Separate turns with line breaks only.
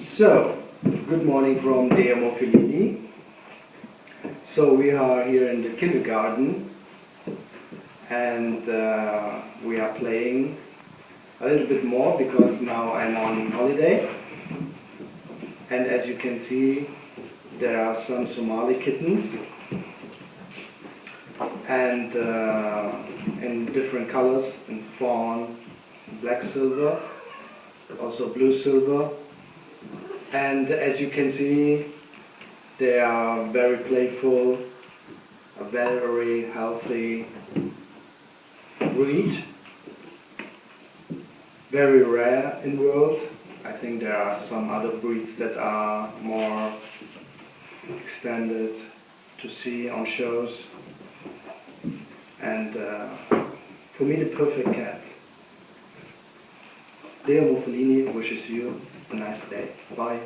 So, good morning from DeiAmorFelini. So we are here in the kindergarten and we are playing a little bit more because now I'm on holiday. And as you can see, there are some Somali kittens and in different colors, in fawn, black silver, also blue silver. And as you can see, they are very playful, a very healthy breed, very rare in the world. I think there are some other breeds that are more extended to see on shows. And for me, the perfect cat. DeiAmorFelini wishes you a nice day. Bye.